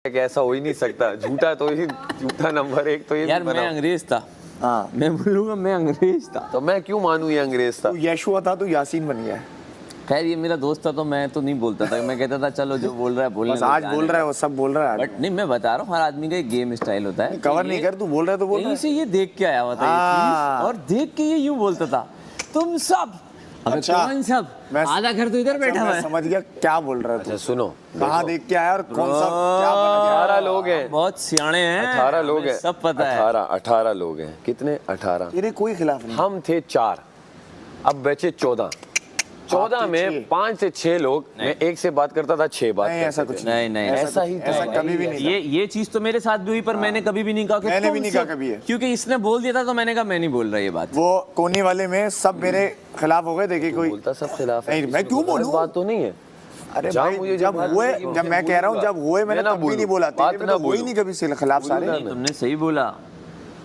ऐसा हो ही नहीं सकता, झूठा तो ही झूठा नंबर एक तो ये यार मैं अंग्रेज था। हाँ मैं बोलूँगा मैं अंग्रेज था। तो मैं क्यों मानूं ये अंग्रेज था? तू यशुआ था, तू यासीन बन गया है। खैर ये मेरा दोस्त था तो मैं तो नहीं बोलता था, मैं कहता था चलो जो बोल रहा है बोलने बस आज बोल रहा है, वो सब बोल रहा है। बट नहीं मैं बता रहा हूँ हर आदमी का एक गेम स्टाइल होता है। कवर नहीं कर, तू बोल रहा है तो बोल रहा कहीं है। से ये देख के आया हुआ था ये चीज, और देख के ये यूं बोलता था तुम सब। अबे अच्छा, कौन सब? आधा घर तो इधर बैठा हुआ है। समझ गया क्या बोल रहा है तू। अच्छा सुनो, कहाँ देख के आया और कौन सा क्या बन गया। 18 लोग हैं, बहुत सियाणे हैं, 18 लोग हैं, सब पता है। 18 लोग हैं। कितने? 18। तेरे कोई खिलाफ नहीं। हम थे 4, अब बचे 14। 14 में 5 से 6 लोग, मैं एक से बात करता था 6 बात नहीं ऐसा कुछ नहीं नहीं ऐसा ही ऐसा कभी भी नहीं। ये चीज तो मेरे साथ भी हुई, पर मैंने कभी भी नहीं कहा कि मैंने भी तुम नहीं कहा सब, कभी है। क्योंकि इसने बोल दिया था तो मैंने कहा मैं नहीं बोल रहा ये बात। वो कोने वाले में सब मेरे खिलाफ हो गए। देखिए कोई बोलता सब खिलाफ है। नहीं, मैं क्यों बोलूं? बात तो नहीं है। अरे जहाँ भाई मुझे जब बात हुए, लगी, जब मैं कह रहा हूँ जब हुए मैंने मैं ना तब भी नहीं बोलूं, बोला। बात तेरे ना में तो हुई बोलूं। नहीं कभी से खिलाफ सारे। नहीं, तुमने सही बोला।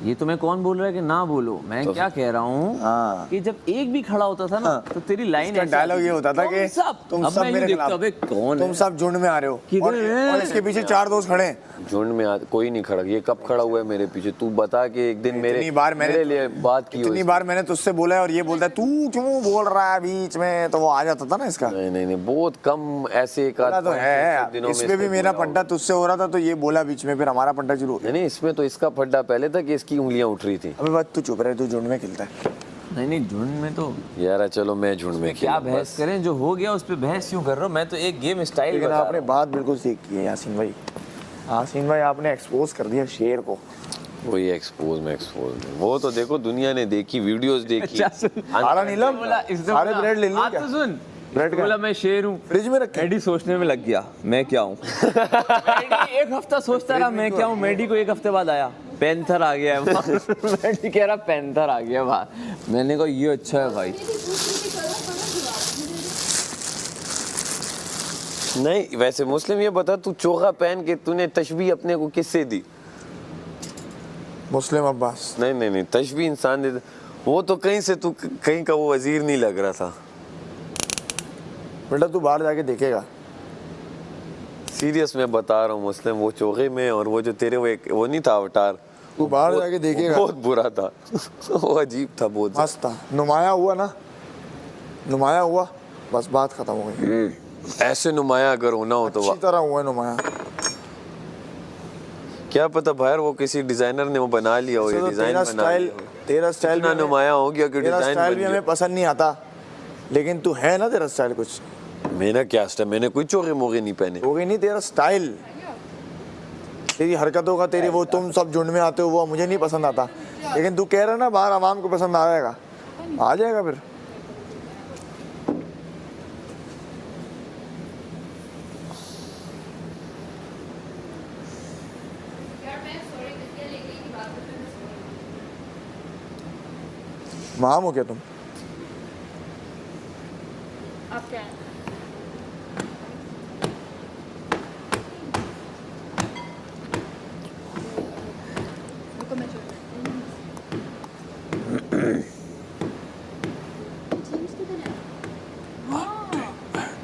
ये तुम्हें कौन बोल रहा है कि ना बोलो? मैं क्या कह रहा हूँ कि जब एक भी खड़ा होता था ना तो तेरी लाइन इसका डायलॉग ये होता था कि तुम सब मेरे खिलाफ, कौन तुम सब झुंड में आ रहे हो और इसके पीछे 4 दोस्त खड़े हैं। झुंड में कोई नहीं खड़ा। ये कब खड़ा हुआ है मेरे पीछे? तू बता कि एक दिन मेरे लिए बात की हो। इतनी बार मैंने तुझसे बोला है और ये बोलता है तू क्यों बोल रहा है बीच में, तो वो आ जाता था ना इसका। नहीं बहुत कम ऐसे एक तो है। इसमें भी मेरा पड्डा तुझसे हो रहा था तो ये बोला बीच में, फिर हमारा पड्डा शुरू हो गया। नहीं इसमें तो इसका पड्डा पहले था कि इसकी उंगलियां उठ रही थी। अबे बात तू चुप रहे, तू झुंड में खेलता है। नहीं झुंड में तो यार चलो मैं झुंड में क्या बहस करें, जो हो गया उस पे बहस क्यों कर रहे हो? मैं तो एक गेम स्टाइल लेकिन आपने बात बिल्कुल ठीक की है यासीन भाई। यासीन भाई आपने एक्सपोज कर दिया शेर को। वही एक्सपोज वो तो देखो दुनिया ने देखी, वीडियोस देखी। सारा नीलम सारे ब्रेड ले लिए क्या? सुन ब्रेड बोला मैं शेर हूँ, फ्रिज में रखे। मैडी सोचने में लग गया मैं क्या हूँ। मैडी एक हफ्ता सोचता रहा मैं क्या हूँ, मैडी को एक हफ्ते बाद आया पैंथर आ गया है। मैडी कह रहा पैंथर आ गया बाहर। मैंने कहा ये अच्छा है भाई। नहीं वैसे मुस्लिम ये बता, तू चोगा पहन के तूने तशबीह अपने को किससे दी? मुस्लिम अब्बास। नहीं तशबीह इंसान दे। वो तो कहीं से तू कहीं का वो वजीर नहीं लग रहा था। बेटा तू बाहर जाके देखेगा। सीरियस मैं बता रहा हूँ मुस्लिम, वो चोगे में और वो जो तेरे वो नहीं था अवतार, तू बाहर जाके देखेगा। बहुत बुरा था। वो अजीब था, बहुत मस्त था। नुमाया हुआ ना, नुमाया हुआ, बस बात खत्म हो गई। ऐसे नुमाया अगर होना हो तो अच्छी तरह हुआ नुमाया। क्या पता बाहर वो किसी डिजाइनर ने वो बना लिया हो, ये डिजाइन बना लिया हो। तेरा स्टाइल ना नुमाया हो गया कि डिजाइन स्टाइल भी हमें पसंद नहीं आता, लेकिन तू है ना तेरा स्टाइल कुछ। मेरा क्या स्टाइल? मैंने कोई चोगे मोगे नहीं पहने। हो गई नहीं तेरा स्टाइल, तेरी हरकतों का, तेरी वो तुम सब झुंड में आते हो वो मुझे नहीं पसंद आता, लेकिन तू कह रहा ना बाहर आवाम को पसंद आ जाएगा, आ जाएगा फिर। माम हो क्या तुम? आप क्या हैं? रुको मैं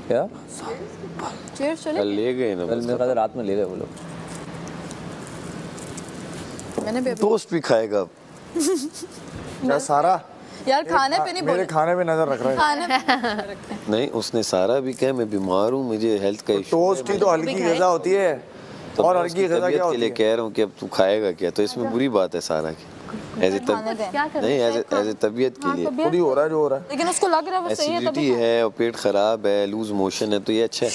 क्या चेयर चले? कल ले गए ना, कल मेरे ख्याल से रात में ले गए वो लोग। मैंने भी दोस्त भी खाएगा अब। क्या सारा? यार खाने पे नहीं मेरे बोले, खाने पे नजर रख रहा है। खाने पे नहीं उसने सारा भी कहा मैं बीमार हूँ, मुझे हेल्थ का इशू। टोस्ट ही तो हल्की गज़ा होती है, तो और मैं हल्की उसकी गज़ा तबीयत क्या के होती लिए है? कह रहा हूँ कि अब तू खाएगा क्या, तो इसमें बुरी बात है सारा की। एज नहीं एज तबीयत के लिए खुद ही हो रहा है जो हो रहा है। लेकिन उसको लग रहा है वो सही है, एसिडिटी तभी है और पेट खराब है, लूज मोशन है, तो ये अच्छा है।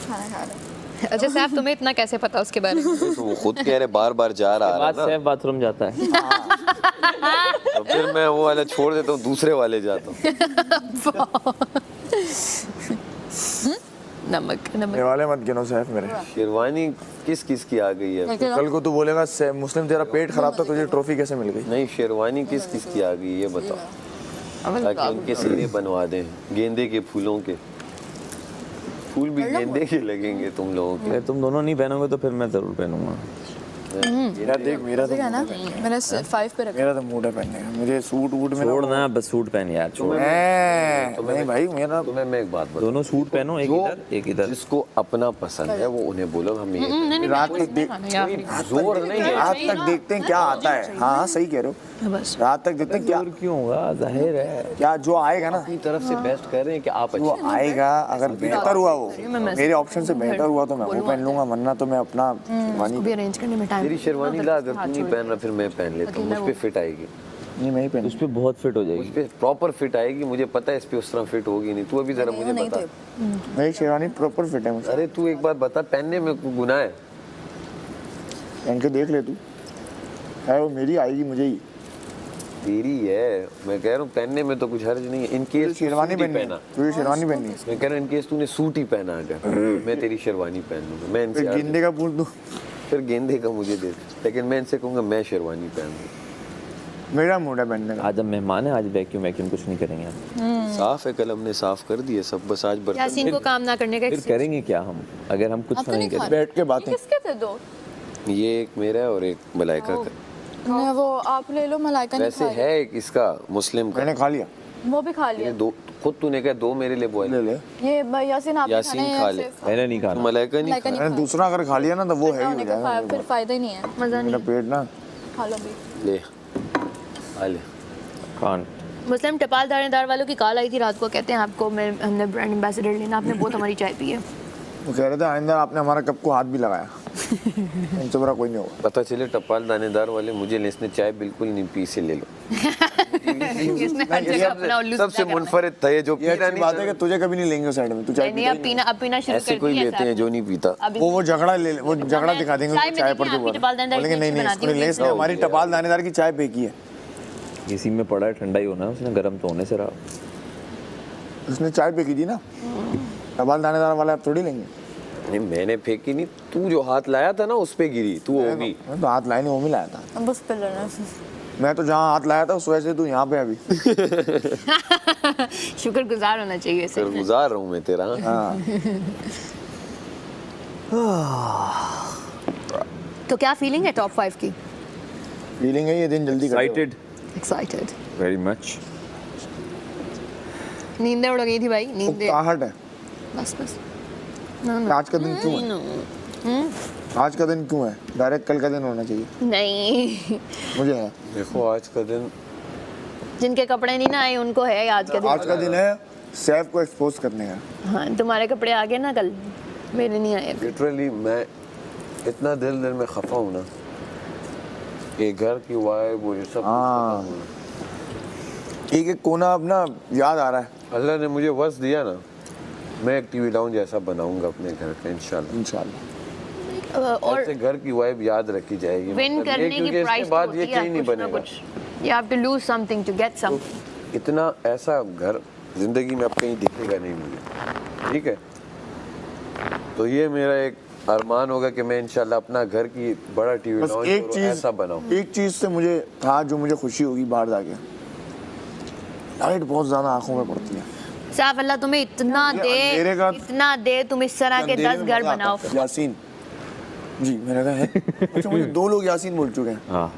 खाना खा रहा है। अच्छा साहब तुम्हें इतना कैसे पता उसके बारे में? तो वो खुद कह रहे बार बार जा रहा बाद है से ना, बाथरूम जाता है। तो फिर मैं वो वाला छोड़ देता हूँ, दूसरे वाले जाता हूँ। नमक ये नमक वाले मत गिनो सैफ मेरे। शेरवानी किस किस की आ गई है? कल को तू बोलेगा मुस्लिम तेरा पेट खराब था, तुझे ट्रॉफी कैसे मिल गई? नहीं शेरवानी किस किस की आ गई ये बताओ, ताकि उनके सीने बनवा दें गेंदे के फूलों के। फूल भी गेंदे के लगेंगे तुम लोगों के। तुम दोनों नहीं पहनोगे तो फिर मैं जरूर पहनूंगा। मेरा देख, मेरा तो ठीक है ना मैंने 5 पे रखा मेरा तो मूड है पहनने का। मुझे सूट वूट में छोड़ना, बस सूट पहन यार, छोड़। नहीं भाई, मेरा तुम्हें मैं एक बात बताऊं, दोनों सूट पहनो, एक इधर एक इधर। जिसको अपना पसंद है वो उन्हें बोलो, हम ये रात तक देख, जोर नहीं है। रात तक देखते हैं क्या आता है। हाँ सही कह रहे हो, बस रात तक देखते हैं क्या और क्यों होगा, जाहिर है। क्या जो आएगा ना, अपनी तरफ से बेस्ट कर रहे हैं कि आप वो अच्छे आएगा। अगर बेहतर हुआ वो मेरे ऑप्शन से बेहतर हुआ तो मैं वो पहन लूंगा, वरना तो मैं अपना शेरवानी भी अरेंज करने में टाइम तेरी शेरवानी ला, अगर तू नहीं पहन रहा फिर मैं पहन लेता हूँ, मुझ पे फिट आएगी, नहीं मैं ही पहन। उस पे बहुत फिट हो मुझ जाएगी। पे प्रॉपर फिट आएगी, मुझे पता है इस पे उस तरह फिट होगी नहीं। तू अभी जरा मुझे नहीं बता, थे मेरी शेरवानी प्रॉपर फिट है मुझे। अरे तू एक बात बता, पहनने में कोई गुनाह है? पहन के देख ले तू, है वो मेरी आएगी मुझे ही। तेरी है, मैं कह रहा हूँ पहनने में तो कुछ हर्ज नहीं है। इन केस शेरवानी पहननी, तुझे शेरवानी पहननी है। मैं कह रहा हूँ इन केस तूने सूट ही पहना अगर, मैं तेरी शेरवानी पहन लूंगा। मैं फिर इनसे गेंदे का फूल दूं, फिर गेंदे का मुझे दे, लेकिन मैं इनसे कहूँगा मैं शेरवानी पहन लूँ। मेरा मूड है पहनने का। आज हम मेहमान है, आज वैक्यूम वैक्यूम कुछ नहीं करेंगे हम। साफ है, कल हमने साफ कर दिए सब, बस आज बर्तन यासीन को काम ना करने का फिर करेंगे क्या हम, अगर हम कुछ अब तो नहीं नहीं करें? खा बैठ के बातें। किसके थे दो ये एक मेरा है और एक मलाइका का। नहीं वो आप ले लो, मलाइका नहीं वैसे खा है एक इसका मुस्लिम का, मैंने खा लिया। रही। वो भी खा लिया। ये दो खुद तूने कहा, दो मेरे लिए बॉयल। ले ले, ये यासीन आप यासीन खाने खा हैं ले। सिर्फ? मैंने नहीं खाना। मलाइका नहीं मलाइका नहीं मैंने दूसरा अगर खा लिया ना तो वो हैवी हो खाने का जाएगा। फिर फायदा ही नहीं है। मजा मेरा नहीं। पेट ना, खा लो भी। ले आ ले। खान मुस्लिम टपाल दानेदार वालों की कॉल आई थी रात को, कहते हैं आपको हमने ब्रांड एम्बेसडर लेना, आपने बहुत हमारी चाय पी है। वो कह रहे थे आइंदा आपने हमारा कप को हाथ भी लगाया। इनसे बुरा कोई नहीं होगा। पता चले टपाल दानेदार वाले मुझे इसने चाय बिल्कुल नहीं पी, से ले लो। इसने हर जगह अपना उल्लू सबसे सीधा करना है। मुनफरिद था ये, जो ये पीना अच्छी बात है नहीं कि तुझे कभी नहीं लेंगे साइड में, तू चाय नहीं, अब पीना शुरू ऐसे कर कोई दिया लेते हैं जो नहीं पीता। वो झगड़ा ले, वो झगड़ा दिखा देंगे चाय उसको में चाय पर देखिए, जो आपकी टपाल दानेदार बोलेंगे नहीं इतनी नहीं अच्छी इसको बनाती इसने हमारी टपाल दानेदार की चाय फेंकी है। इसी में पड़ा है, ठंडा ही होना है, उसने गर्म तो होने से रहा। उसने चाय फेंकी थी ना, टपाल दानेदार वाला आप थोड़ी लेंगे। नहीं मैंने फेंकी नहीं, तू जो हाथ लाया था ना उस पे गिरी, तू होगी। मैं तो हाथ लाए नहीं, वो मिलाया था। अब उस पे लेना। मैं तो जहाँ हाथ लाया था उस वजह से तू यहाँ पे अभी। शुक्रगुजार होना चाहिए इसे। फिर गुजार रहा हूँ मैं तेरा। हाँ तो क्या फीलिंग है टॉप 5 की? फीलिंग है ये दिन जल्दी कटे। Excited, excited, very much. नींदें उड़ गई थी भाई, नींदें। उकताहट है। बस बस। आज का दिन क्यों है? आज का दिन क्यों है? डायरेक्ट कल का दिन होना चाहिए। नहीं, मुझे है। देखो आज का दिन, जिनके कपड़े नहीं ना आए उनको है आज का दिन। आज का दिन है सैफ को एक्सपोज करने का। हाँ, तुम्हारे कपड़े आ गए ना कल, मेरे नहीं आए। लिटरली मैं इतना दिल में खफा हूँ ना, ये घर की वाइब वो ये सब हाँ। एक एक कोना अपना याद आ रहा है। अल्लाह ने मुझे वस दिया ना, मैं एक टीवी लाउंज जैसा बनाऊंगा अपने घर का इंशाल्लाह। इंशाल्लाह और ऐसे घर की वाइब याद रखी जाएगी। विन मतलब ये करने क्योंकि की इसके प्राइस बाद ये कहीं नहीं बनेगा। You have to lose something to get some. इतना ऐसा घर जिंदगी में अब कहीं दिखेगा नहीं मुझे, ठीक है? तो ये मेरा एक अरमान होगा कि मैं इंशाल्लाह अपना घर की बड़ा टीवी बस एक लाउंज चीज, ऐसा बनाऊं। एक चीज से मुझे था जो मुझे खुशी होगी बाहर जाके, लाइट बहुत ज्यादा आंखों में पड़ती है। साफ अल्लाह तुम्हें इतना अंधेरे का- दे, इतना दे, तुम इस तरह के अंधेरे 10 में घर मजा आता बनाओ। है। यासीन जी मेरा घर है। अच्छा मुझे 2 लोग यासीन बोल चुके हैं। हाँ,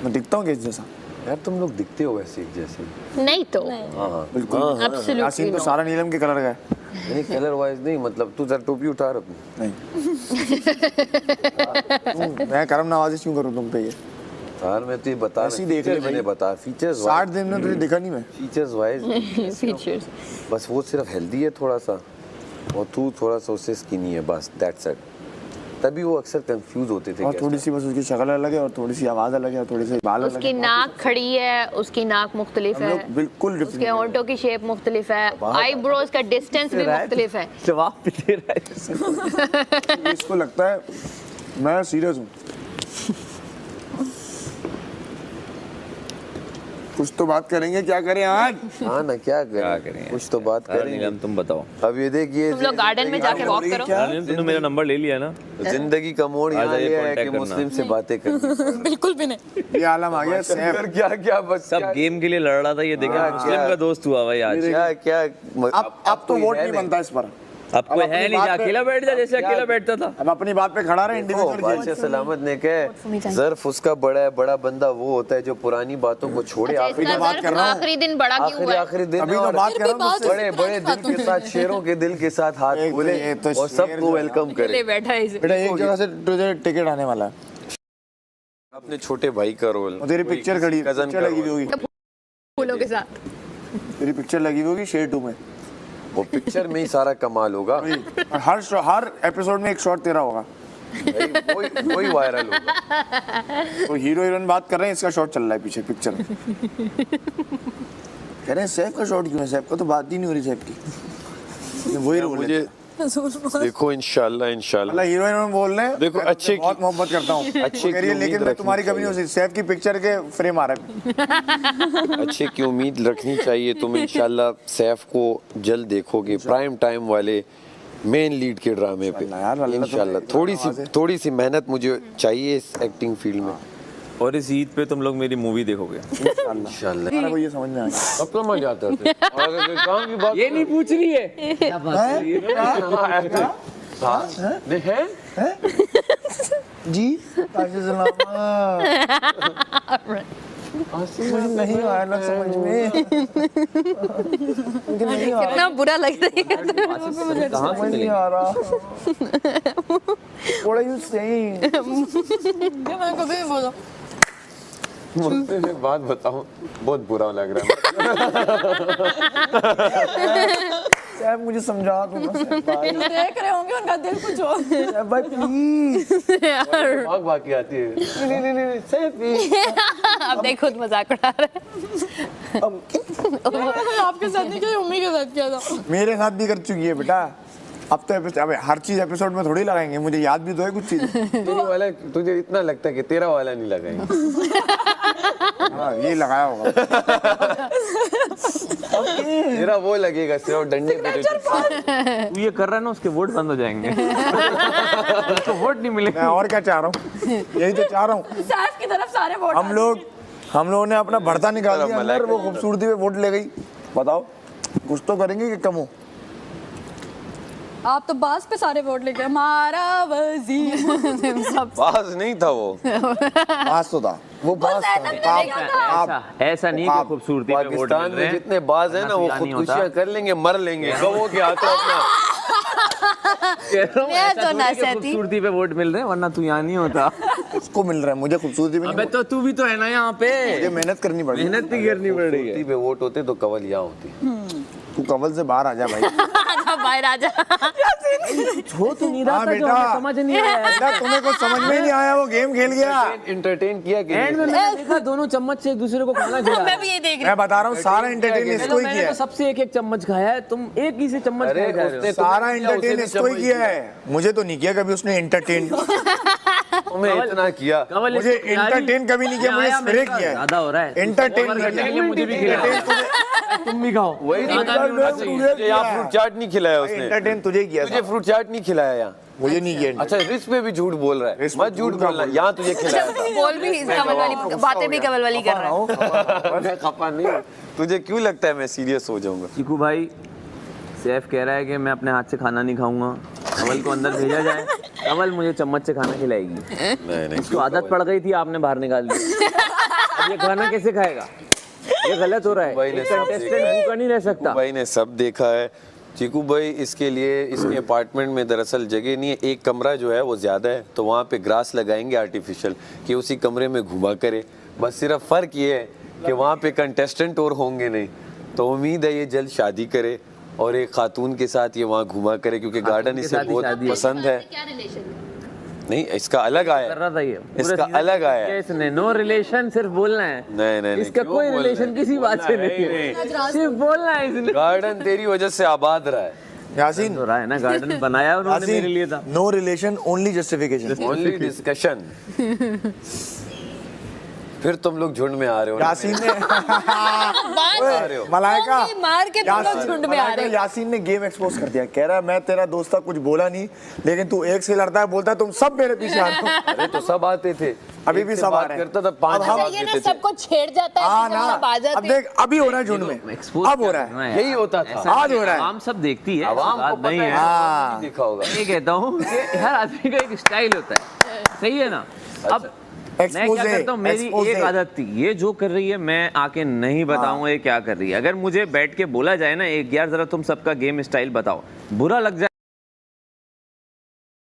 मैं दिखता हूँ किस जैसा? यार तुम लोग दिखते हो वैसे एक जैसे। नहीं तो हाँ बिल्कुल। Absolutely यासीन तो no. सारा नीलम के कलर का है। नहीं कलर वाइज नहीं, मतलब तू जरा टोपी उठा रहा नहीं मैं करम नवाजी क्यों करूँ तुम पे ये? यार मैं तो ये बता ऐसे ही देख ले मैंने भाई। बता फीचर्स 60 दिन में तुझे दिखा नहीं मैं। Features wise features. बस वो सिर्फ हेल्दी है थोड़ा सा, और तू थोड़ा सा उससे स्किनी है, बस दैट्स इट। तभी वो अक्सर कंफ्यूज होते थे और कि थोड़ी सी बस उसकी शक्ल अलग है और थोड़ी सी आवाज अलग है और थोड़ी सी बाल अलग उसकी है। नाक खड़ी है, उसकी नाक मुख्तलिफ हम है, लोग बिल्कुल उसके होंठों की शेप मुख्तलिफ है, आईब्रोज का डिस्टेंस भी मुख्तलिफ है। जवाब भी दे रहा है। इसको लगता है मैं सीरियस हूँ। कुछ तो बात करेंगे, क्या करें आज? हाँ ना, क्या क्या करें, करें कुछ तो बात यार, करेंगे। नीलम तुम बताओ। अब ये देखिए तुम लोग गार्डन में जाके वॉक करो। नीलम, तुमने मेरा नंबर ले लिया ना? जिंदगी का मोड़ आ यहाँ जाइए, ये है contact कि करना। मुस्लिम से बातें करनी। बिल्कुल भी नहीं। ये आलम आ गया सैफ। क्या क्या बस सब गेम के लिए लड़ रहा था, ये देखा हाँ, मुस्लिम क्या- का दोस्त हुआ भाई आज। क्या क्या अब तो वोट नहीं बनता इस पर। अब कोई अब है अपनी नहीं, बात जा पे- अकेला बैठ जा जैसे अकेला बैठता था। अब अपनी बात पे खड़ा रहे बादशाह इंडिविजुअल। सलामत ने कहा ज़र्फ उसका बड़ा बंदा वो होता है जो पुरानी बातों को छोड़े आखिरी तो बात कर रहा हूँ। आखिरी दिन बड़ा क्यों हुआ है? आखिरी दिन अभी तो और बात कर रहा हूँ बड़े बड़े दिल के साथ शेरों के दिल के साथ हाथ एक तो खोले ये तो और शेर सबको जो है वेलकम ले करे। बैठा है इसे। बेटा एक जगह से तुझे टिकट आने वाला है अपने छोटे भाई का रोल और तेरी पिक्चर खड़ी कजन पिक्चर का लगी हुई रोल। होगी, फूलों के साथ। तेरी पिक्चर लगी हुई होगी शेर 2 में। वो पिक्चर में ही सारा कमाल होगा और हर एपिसोड में एक शॉट तेरा होगा। भाई, वही वायरल होगा। तो हीरो हीरोइन बात कर रहे हैं, इसका शॉट चल रहा है पीछे पिक्चर में। कह रहे हैं सैफ का शॉट क्यों है, सैफ का तो बात ही नहीं हो रही सैफ की। वही रोल मुझे देखो इंशाल्लाह मतलब हीरोइन बोल रहे हैं देखो, मैं अच्छे तुमसे बहुत मोहब्बत करता हूँ, अच्छे कह रही है की लेकिन उम्मीद मैं तुम्हारी कभी नहीं हो रखनी सकती। सैफ की पिक्चर के फ्रेम आ रहा है। अच्छे की उम्मीद रखनी चाहिए। तुम इंशाल्लाह सैफ को जल्द देखोगे प्राइम टाइम वाले मेन लीड के ड्रामे पे यार, अल्लाह इंशाल्लाह। तुम्हें थोड़ी सी मेहनत मुझे चाहिए इस एक्टिंग फील्ड में और इस ईद पे तुम लोग मेरी मूवी देखोगे। इंशाल्लाह। तुम्हारा को ये समझ में आ गया। अब तो मजा आता है। कहाँ की बात ये नहीं पूछ रही है। है जी ताकि मुझे नहीं आया ना समझ में, मुझे नहीं आ कितना बुरा लग रहा है। कहाँ से नहीं आ रहा। What are you saying? मैं कभी नहीं बोला। मुझसे एक बात बताऊं, बहुत बुरा लग रहा है। सैफ मुझे समझा दो ना सैफ भाई। देख रहे होंगे उनका दिल कुछ और। सैफ भाई प्लीज। भाग भाग के आती है। नहीं सैफ अब देखो खुद मजाक उड़ा रहा है। आपके साथ नहीं किया, उम्मी के साथ किया था। मेरे साथ भी कर चुकी है बेटा। अब तो अब हर चीज एपिसोड में थोड़ी लगाएंगे, मुझे याद भी तो है कुछ चीज। तेरे वाला तुझे इतना लगता है कि तेरा वाला नहीं लगाएंगे। हाँ ये लगाया होगा। तेरा वो लगेगा सिर्फ डंडे पे जो तू ये कर रहा है ना, उसके वोट बंद हो जाएंगे। उसको वोट नहीं मिलेगा। मैं और क्या चाह रहा हूँ, यही तो चाह रहा हूँ। सैफ की तरफ सारे वोट हम लोगों ने अपना भरता निकाल दिया अंदर, वो खूबसूरती पे वोट ले गई। बताओ कुछ तो करेंगे कि कम हो। आप तो बास पे सारे वोट लेके हमारा वजीर। बाज नहीं था वो। पास तो था वो, पास था। ऐसा नहीं कि खूबसूरती पे वोट पाकिस्तान मिल रहे में हैं। जितने बाज हैं ना वो नहीं होता। खुदकुशियां कर लेंगे, मर लेंगे। गवों के हाथों अपना कह रहा हूँ, मैं ऐसा तो थोड़ी ना कि सहती। खूबसूरती पे वोट मिल रहे हैं, वरना तू यहाँ नहीं होता। उसको मिल रहा है, मुझे खूबसूरती भी अबे नहीं। तो तू भी तो है ना यहाँ पे। मुझे मेहनत करनी पड़ी। मेहनत ही करनी पड़ रही है। खूबसूरती पे वोट होते तो कवल यहाँ होती। तू कवल से बाहर आ जा भाई। आजा बाहर आजा। हो तो नहीं रहा हाँ था, जो बेटा। हमें समझ नहीं आया। बेटा तुम्हें कुछ समझ में ही नहीं आया, वो गेम खेल गया। एंटरटेन किया कि एंड में नहीं? मैंने देखा दोनों चम्मच से एक दूसरे को खाना खिला। मैं भी ये देख रही मैं बता रहा हूँ सारा एंटरटेन इसको ही मैंने किया तो है। सबसे एक एक चम्मच खाया है, तुम एक ही से चम्मच अरे खाए जा रहे हो। उसने सारा तुम्हें किया, एंटरटेन उसे इसको ही भी किया है, मुझे तो नहीं किया कभी उसने एंटरटेन। तुम्हें इतना किया। कवल मुझे इसको खिला दी। entertain कभी नहीं किया, मैं मुझे आया, मैंने spray कहा, किया है। ज्यादा हो रहा है। Entertain ओवर करने किया। के लिए मुझे भी खिलाया। तुम भी खाओ। वही तो ज्यादा नहीं होना चाहिए। तुझे यहाँ फ्रूट चाट नहीं खिलाया उसने। एंटरटेन तुझे किया तुझे था, फ्रूट चाट नहीं खिलाया यहाँ। मुझे नहीं किया। अच्छा रिस्क पे भी झूठ बोल रहा है। रिस्क पे मत झूठ झूठ का बोलना, बोल। यहाँ तुझे खिलाया था। बोल भी कवल वाली बातें भी कवल वाली कर रहा है। मैं खपा नहीं। तुझे क्यों लगता है मैं सीरियस हो जाऊंगा? चीकू भाई, सैफ कह रहा है कि मैं अपने हाथ से खाना नहीं खाऊंगा, कवल को अंदर भेजा जाए, कवल मुझे चम्मच से खाना खिलाएगी। नहीं उसको आदत पड़ गई थी, आपने बाहर निकाल दी। अब ये खाना कैसे खाएगा? ये गलत हो रहा है। भाई ने एक सब कंटेस्टेंट देखा है। भूखा नहीं रह सकता। भाई ने सब देखा है। चीकू भाई इसके लिए इसके अपार्टमेंट में दरअसल जगह नहीं है, एक कमरा जो है वो ज़्यादा है, तो वहाँ पे ग्रास लगाएंगे आर्टिफिशियल कि उसी कमरे में घुमा करे। बस सिर्फ फ़र्क ये है कि वहाँ पे कंटेस्टेंट और होंगे नहीं, तो उम्मीद है ये जल्द शादी करे और एक खातून के साथ ये वहाँ घुमा करे, क्योंकि गार्डन के इसे साथ ही बहुत शादी है। पसंद है। क्या रिलेशन नहीं इसका अलग आया कर है। रहा था ये। इसका अलग आया है। इसने नो रिलेशन, सिर्फ बोलना है। नहीं, इसका क्यों कोई बोलना रिलेशन है? किसी बात से बोलना नहीं है है, सिर्फ बोलना है इसने। गार्डन तेरी वजह से आबाद रहा है। यासीन, हो रहा है ना, गार्डन बनाया उन्होंने मेरे लिए था। No relation only justification. Only discussion. फिर तुम लोग झुंड में आ रहे हो ना। यासीन ने रहे हो। मलाइका मार के तुम लोग झुंड में आ रहे हो। यासीन ने गेम एक्सपोज कर दिया, कह रहा है मैं तेरा दोस्त था, कुछ बोला नहीं, लेकिन तू एक से लड़ता है, बोलता है तुम सब मेरे पीछे आते हो। अरे तो सब आते थे, अभी भी एक से सब आ बात रहे हैं। करता था, 5 अब हम- जवाब ये ना देते थे। सबको छेड़ जाता है, हाँ फिर ना, सब आ अब जाते देख अभी हो रहा है झुंड में, एक्सपोज अब हो रहा है। यही होता था। आज हो रहा है। आवाम सब देखती है, आवाम को बात पता नहीं है, है। हाँ। नहीं देखा होगा। ये कहता हूँ कि हर आदमी का एक स्टाइल होता है, सही है ना। अब मैं क्या Expose करता हूँ, मेरी expose एक आदत थी, ये जो कर रही है मैं आके नहीं बताऊंगा ये क्या कर रही है। अगर मुझे बैठ के बोला जाए ना एक यार जरा तुम सबका गेम स्टाइल बताओ, बुरा लग जाए